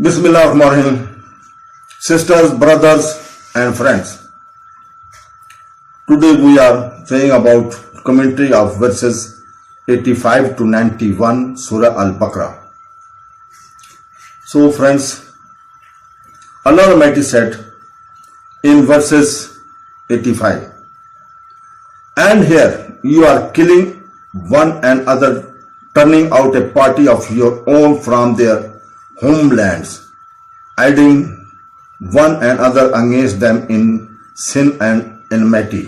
Bismillahirrahmanirrahim. Sisters, brothers and friends, today we are saying about commentary of verses 85 to 91 Surah Al-baqarah. So friends, Allah Almighty said in verses 85, and here you are killing one another, turning out a party of your own from their homelands, aiding one another against them in sin and enmity.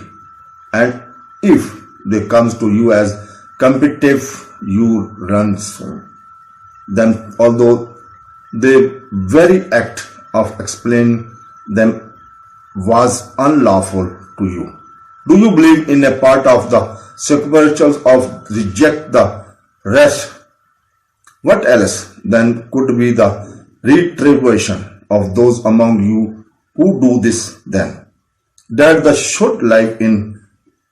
And if they comes to you as competitive, you ransom them, although the very act of explaining them was unlawful to you. Do you believe in a part of the spirituals of reject the rest? What else then could be the retribution of those among you who do this then? That the should live in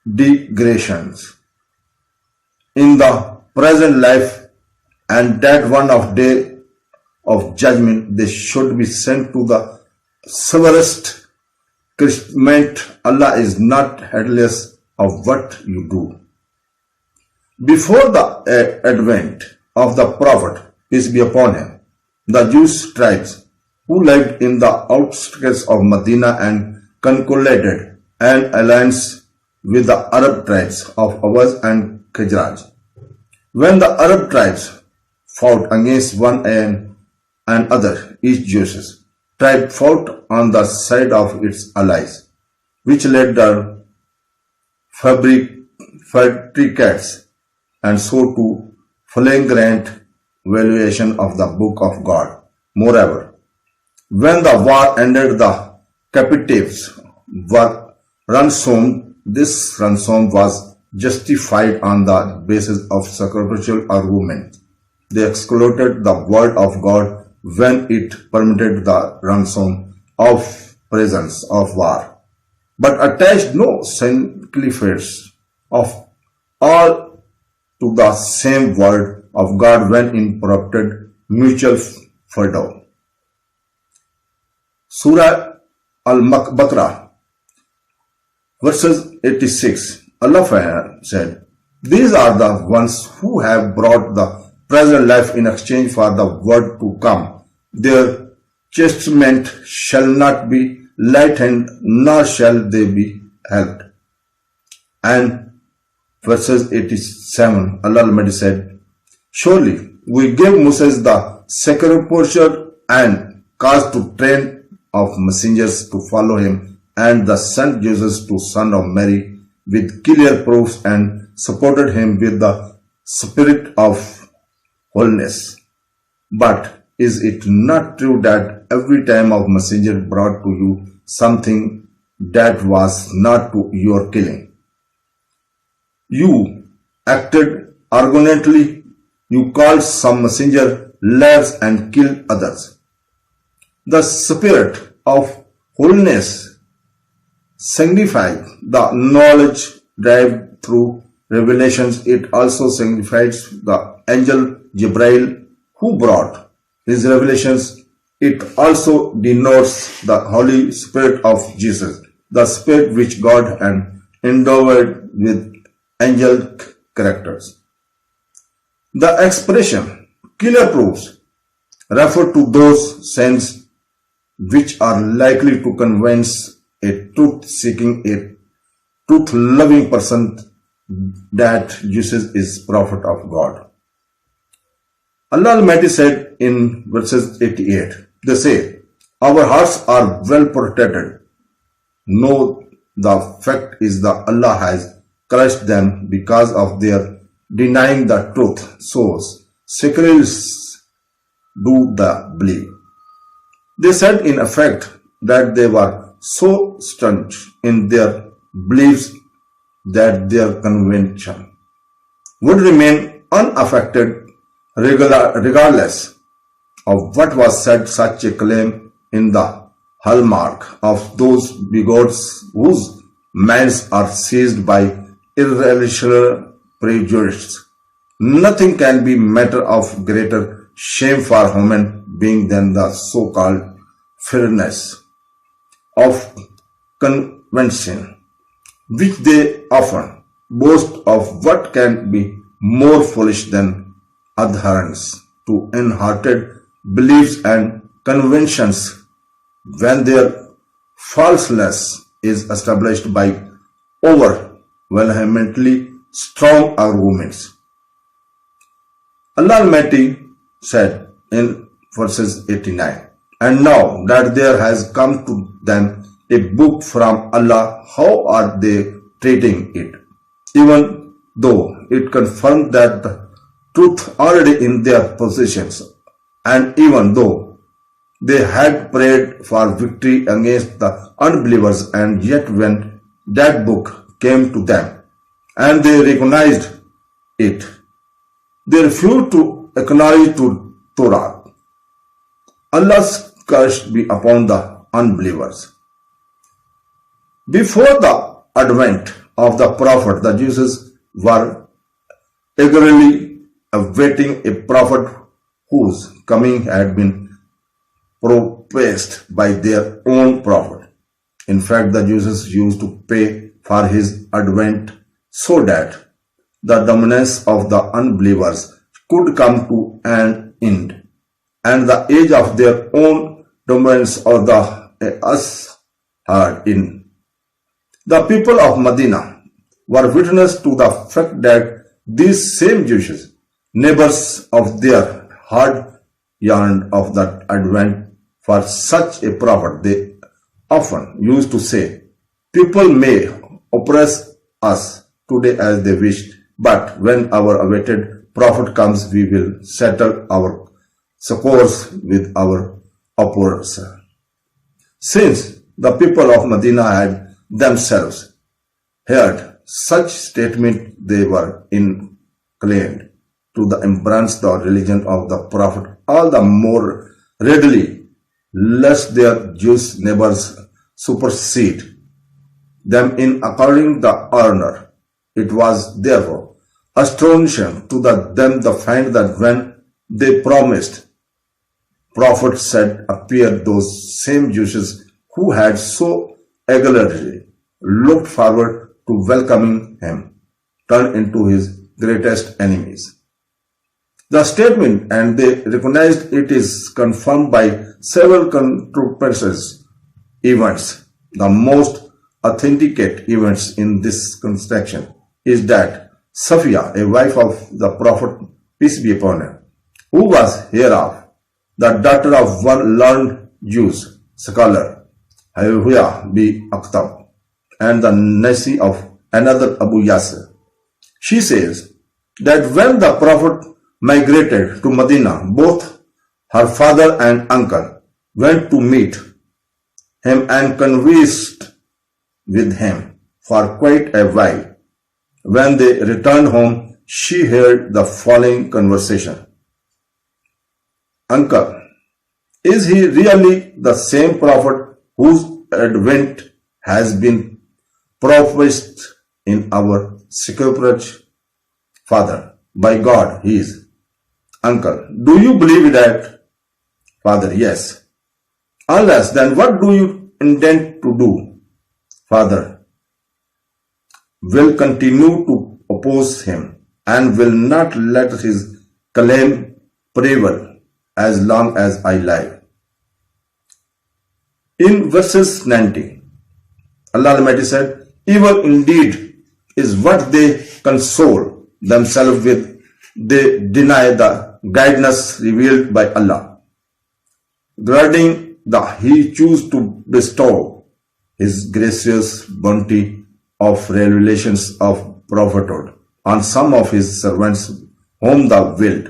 degradations in the present life, and that one of day of judgment they should be sent to the severest chastisement. Allah is not heedless of what you do. Before the advent of the Prophet, peace be upon him, the Jewish tribes who lived in the outskirts of Medina and concluded an alliance with the Arab tribes of Awaz and Khazraj. When the Arab tribes fought against one and another, each Jewish tribe fought on the side of its allies, which led the fabricates and so to flagrant violation of the book of God. Moreover, when the war ended, the captives were ransomed. This ransom was justified on the basis of sacrificial argument. They excluded the word of God when it permitted the ransom of presence of war, but attached no sacrifice of all to the same word of God when it prompted mutual fervor. Surah Al-baqarah, verses 86. Allah said, these are the ones who have brought the present life in exchange for the word to come. Their chastisement shall not be lightened, nor shall they be helped. And verses 87, Allah Almighty said, surely we gave Moses the sacrificial and caused to train of messengers to follow him, and the sent Jesus to son of Mary with clear proofs, and supported him with the spirit of holiness. But is it not true that every time of messenger brought to you something that was not to your killing, you acted arrogantly? You called some messenger liars and killed others. The spirit of holiness signifies the knowledge derived through revelations. It also signifies the angel Jibril who brought his revelations. It also denotes the Holy Spirit of Jesus, the Spirit which God had endowed with angelic characters. The expression clear proofs refer to those signs which are likely to convince a truth-seeking, a truth-loving person that Jesus is prophet of God. Allah Almighty said in verses 88, they say, our hearts are well protected. No, the fact is that Allah has crushed them because of their denying the truth. So, secularists do the believe. They said in effect that they were so stunned in their beliefs that their conviction would remain unaffected regardless of what was said. Such a claim in the hallmark of those bigots whose minds are seized by irrational prejudice. Nothing can be matter of greater shame for human being then the so-called fairness of convention, which they often boast of, what can be more foolish than adherence to inherited beliefs and conventions when their falseness is established by overwhelmingly strong arguments. Allah Almighty said in verses 89, "And now that there has come to them a book from Allah, how are they treating it? Even though it confirmed that the truth already in their possessions, and even though they had prayed for victory against the unbelievers, and yet when that book came to them and they recognized it, they refused to acknowledge to Torah. Allah's curse be upon the unbelievers." Before the advent of the Prophet, the Jews were eagerly awaiting a prophet whose coming had been professed by their own prophet. In fact, the Jews used to pray for his advent so that the dominance of the unbelievers could come to an end, and the age of their own dominance of the us had in. The people of Medina were witness to the fact that these same Jews, neighbors of their had yearned of that advent for such a prophet. They often used to say, "People may oppress us today as they wish, but when our awaited prophet comes, we will settle our scores with our oppressor." Since the people of Medina had themselves heard such statement, they were inclined to embrace the religion of the prophet all the more readily, lest their Jewish neighbors supersede them in according the honor. It was therefore astonishing to them to find that when they promised, prophet said appeared those same Jews who had so eagerly looked forward to welcoming him, turned into his greatest enemies. The statement, and they recognized it, is confirmed by several controversial events. The most authenticate events in this construction is that Safiya, a wife of the Prophet, peace be upon him, who was Heera, the daughter of one learned Jewish scholar, Heera be Akhtab, and the Nasi of another Abu Yasir. She says that when the Prophet migrated to Medina, both her father and uncle went to meet him and conversed with him for quite a while. When they returned home, she heard the following conversation: "Uncle, is he really the same prophet whose advent has been prophesied in our scriptures?" "Father, by God, he is." "Uncle, do you believe that?" "Father, yes." "Unless, then what do you intend to do?" "Father, will continue to oppose him and will not let his claim prevail as long as I live." In verses 90, Allah Almighty said, "Evil indeed is what they console themselves with. They deny the guidance revealed by Allah, granting that He choose to bestow His gracious bounty of revelations of prophethood on some of His servants whom thou wilt.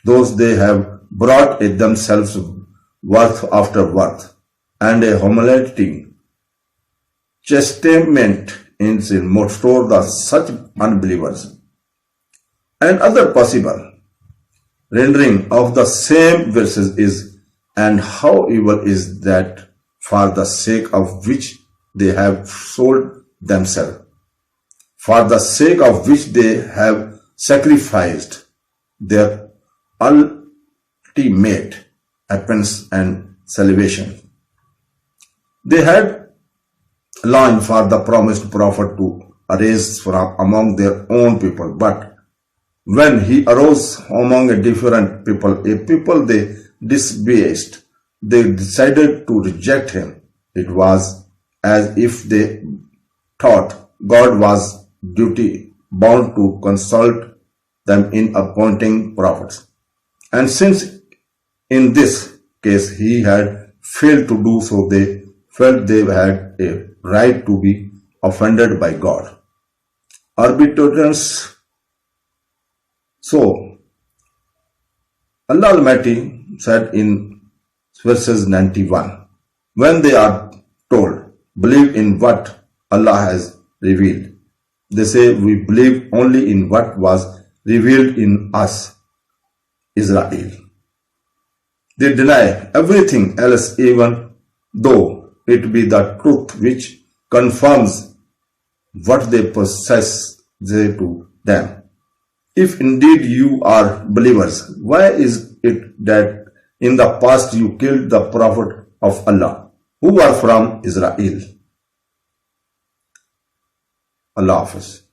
Those they have brought it themselves worth after worth, and a humiliating chastisement is in store the such unbelievers." And other possible rendering of the same verses is, "And how evil is that for the sake of which they have sold themselves, for the sake of which they have sacrificed their ultimate appends and salvation. They had longed for the promised prophet to arise from among their own people, but when he arose among a different people, a people they despised, they decided to reject him. It was as if they thought God was duty bound to consult them in appointing prophets. And since in this case he had failed to do so, they felt they had a right to be offended by God. Arbitrance. So, Allah Almighty said in verses 91, when they are told, believe in what Allah has revealed, they say, we believe only in what was revealed in us, Israel. They deny everything else, even though it be the truth which confirms what they possess to them. If indeed you are believers, why is it that in the past you killed the prophet of Allah, who were from Israel? Allah Hafiz.